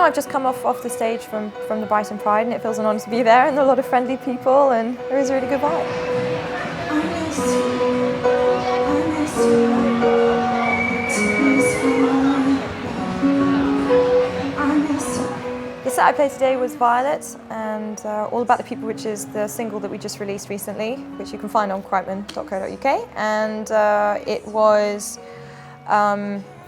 I've just come off the stage from the Brightonpride, and it feels an honour to be there, and there are a lot of friendly people, and there is a really good vibe. The set I played today was Violet, and All About the People, which is the single that we just released recently, which you can find on Kreitman.co.uk, and it was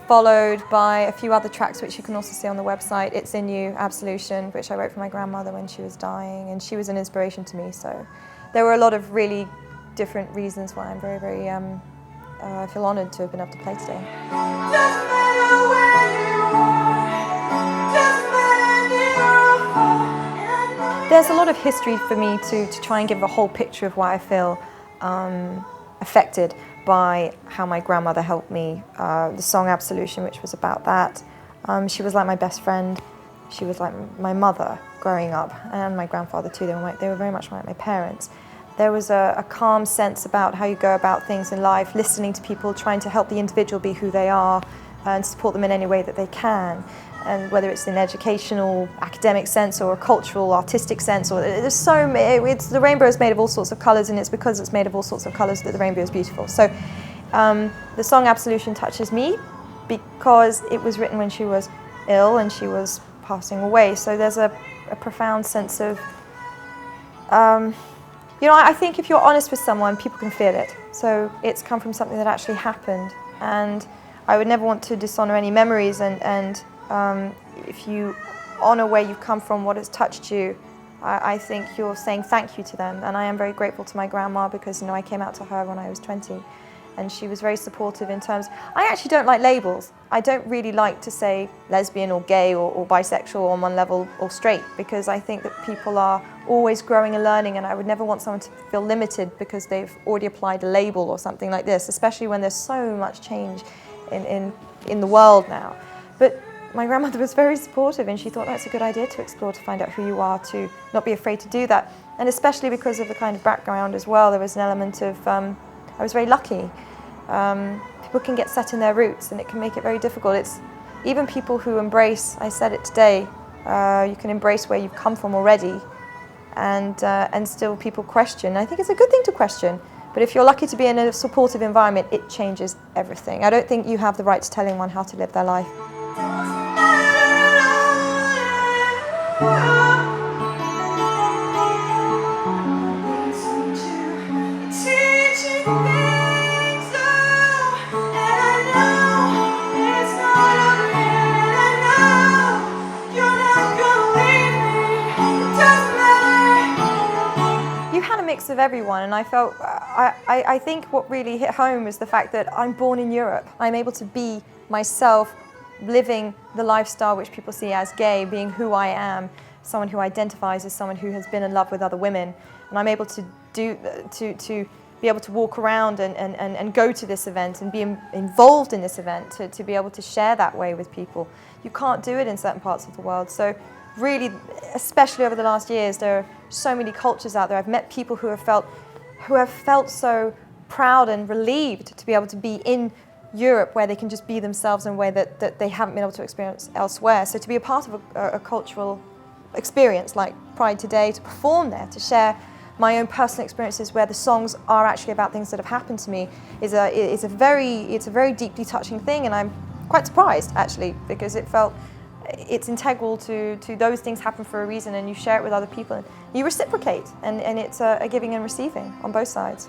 followed by a few other tracks which you can also see on the website. It's In You, Absolution, which I wrote for my grandmother when she was dying, and she was an inspiration to me. So there were a lot of really different reasons why I'm very, I feel honoured to have been able to play today. There's a lot of history for me to try and give a whole picture of why I feel affected by how my grandmother helped me. The song Absolution, which was about that. She was like my best friend. She was like my mother growing up, and my grandfather too. They were very much like my parents. There was a calm sense about how you go about things in life, listening to people, trying to help the individual be who they are, and support them in any way that they can. And whether it's in educational, academic sense, or a cultural, artistic sense, or there's so many. The rainbow is made of all sorts of colours, and it's because it's made of all sorts of colours that the rainbow is beautiful. So the song Absolution touches me because it was written when she was ill and she was passing away. So there's a profound sense of, you know, I think if you're honest with someone, people can feel it. So it's come from something that actually happened, and I would never want to dishonour any memories, and if you honour where you've come from, what has touched you, I think you're saying thank you to them. And I am very grateful to my grandma because, you know, I came out to her when I was 20, and she was very supportive in terms. I actually don't like labels. I don't really like to say lesbian or gay or bisexual on one level or straight, because I think that people are always growing and learning, and I would never want someone to feel limited because they've already applied a label or something like this, especially when there's so much change in the world now. But my grandmother was very supportive, and she thought that's a good idea to explore, to find out who you are, to not be afraid to do that. And especially because of the kind of background as well, there was an element of, I was very lucky. People can get set in their roots, and it can make it very difficult. It's even people who embrace, I said it today, you can embrace where you've come from already, and still people question. I think it's a good thing to question. But if you're lucky to be in a supportive environment, it changes everything. I don't think you have the right to tell anyone how to live their life. You had a mix of everyone, and I felt, I think what really hit home was the fact that I'm born in Europe. I'm able to be myself, living the lifestyle which people see as gay, being who I am, someone who identifies as someone who has been in love with other women, and I'm able to be able to walk around and go to this event and be involved in this event, to be able to share that way with people. You can't do it in certain parts of the world. So really, especially over the last years, there are so many cultures out there. I've met people who have felt so proud and relieved to be able to be in Europe, where they can just be themselves in a way that they haven't been able to experience elsewhere. So to be a part of a cultural experience like Pride today, to perform there, to share my own personal experiences where the songs are actually about things that have happened to me, it's a very deeply touching thing, and I'm quite surprised actually, because it's integral to those things happen for a reason, and you share it with other people and you reciprocate, and it's a giving and receiving on both sides.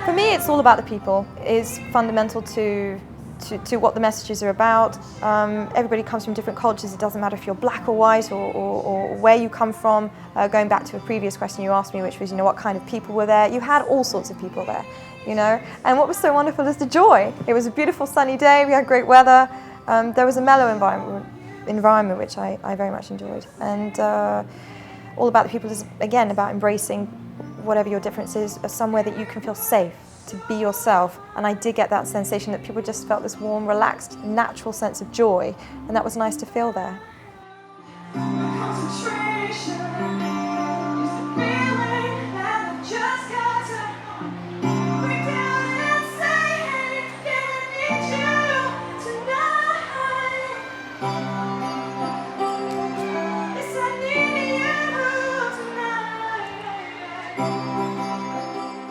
For me, it's all about the people. It's fundamental to what the messages are about. Everybody comes from different cultures. It doesn't matter if you're black or white or where you come from. Going back to a previous question you asked me, which was, you know, what kind of people were there? You had all sorts of people there, you know. And what was so wonderful is the joy. It was a beautiful sunny day. We had great weather. There was a mellow environment which I very much enjoyed. And all about the people is, again, about embracing whatever your difference is, somewhere that you can feel safe. to be yourself. And I did get that sensation that people just felt this warm, relaxed, natural sense of joy, and that was nice to feel there.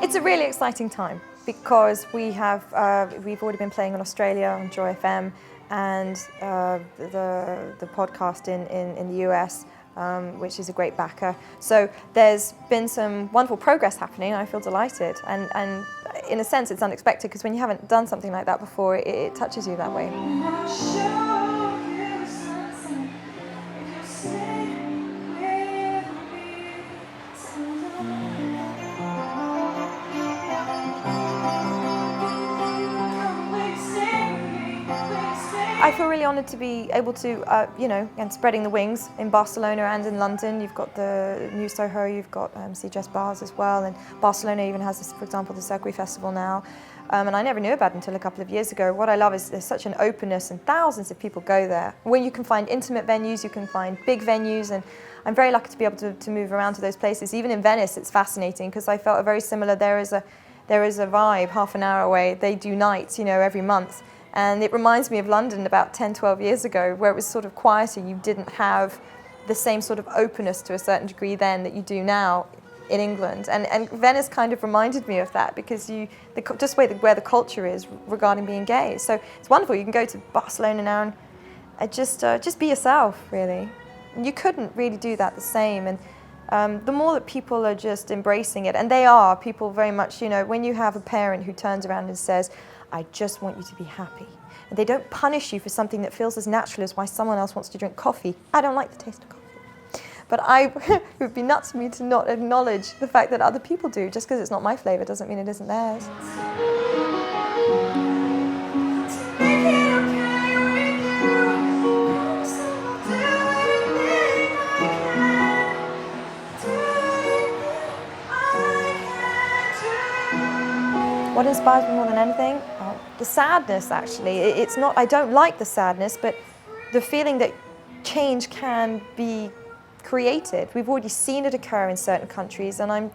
It's a really exciting time because we've already been playing in Australia on Joy FM and the podcast in the US, which is a great backer. So there's been some wonderful progress happening, and I feel delighted. And in a sense, it's unexpected because when you haven't done something like that before, it touches you that way. I feel really honoured to be able to, and spreading the wings in Barcelona and in London. You've got the New Soho, you've got CJS bars as well, and Barcelona even has, this, for example, the Circuit Festival now. And I never knew about it until a couple of years ago. What I love is there's such an openness and thousands of people go there. Where you can find intimate venues, you can find big venues, and I'm very lucky to be able to move around to those places. Even in Venice, it's fascinating because I felt a very similar, there is a vibe half an hour away. They do nights, every month. And it reminds me of London about 10, 12 years ago, where it was sort of quieter. You didn't have the same sort of openness to a certain degree then that you do now in England. And Venice kind of reminded me of that because just where the culture is regarding being gay. So it's wonderful. You can go to Barcelona now and just be yourself, really. You couldn't really do that the same. And the more that people are just embracing it, and they are, people very much, when you have a parent who turns around and says, I just want you to be happy. And they don't punish you for something that feels as natural as why someone else wants to drink coffee. I don't like the taste of coffee. But it would be nuts for me to not acknowledge the fact that other people do. Just because it's not my flavour doesn't mean it isn't theirs. What inspires me more than anything? The sadness, actually. It's not, I don't like the sadness, but the feeling that change can be created. We've already seen it occur in certain countries, and I'm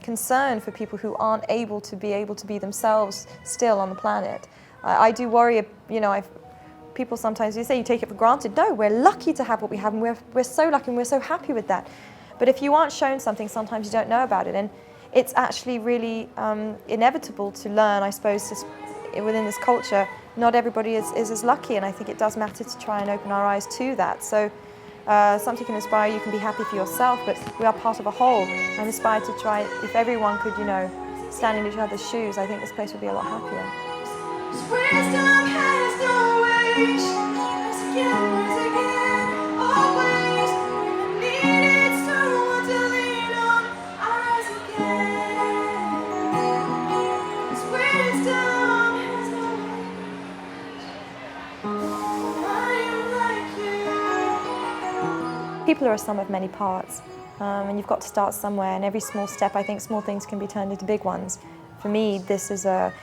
concerned for people who aren't able to be themselves still on the planet. I do worry, people sometimes, you say you take it for granted. No, we're lucky to have what we have, and we're so lucky and we're so happy with that. But if you aren't shown something, sometimes you don't know about it. And it's actually really inevitable to learn, I suppose, within this culture. Not everybody is as lucky, and I think it does matter to try and open our eyes to that. So something can inspire you, can be happy for yourself, but we are part of a whole. I'm inspired to try, if everyone could, stand in each other's shoes, I think this place would be a lot happier. People are a sum of many parts, and you've got to start somewhere, and every small step, I think small things can be turned into big ones. For me, this is the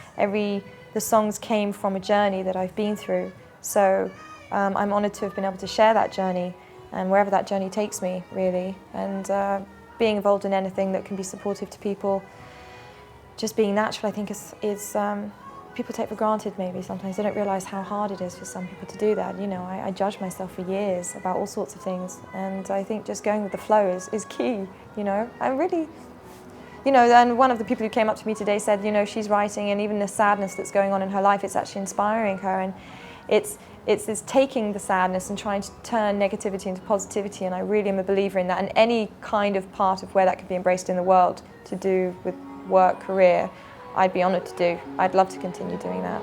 songs came from a journey that I've been through, so I'm honoured to have been able to share that journey, and wherever that journey takes me, really, and being involved in anything that can be supportive to people, just being natural, I think is people take for granted maybe sometimes. They don't realise how hard it is for some people to do that. I judged myself for years about all sorts of things, and I think just going with the flow is key, I'm really, and one of the people who came up to me today said, she's writing, and even the sadness that's going on in her life, it's actually inspiring her, and it's taking the sadness and trying to turn negativity into positivity, and I really am a believer in that, and any kind of part of where that could be embraced in the world to do with work, career, I'd be honoured to do. I'd love to continue doing that.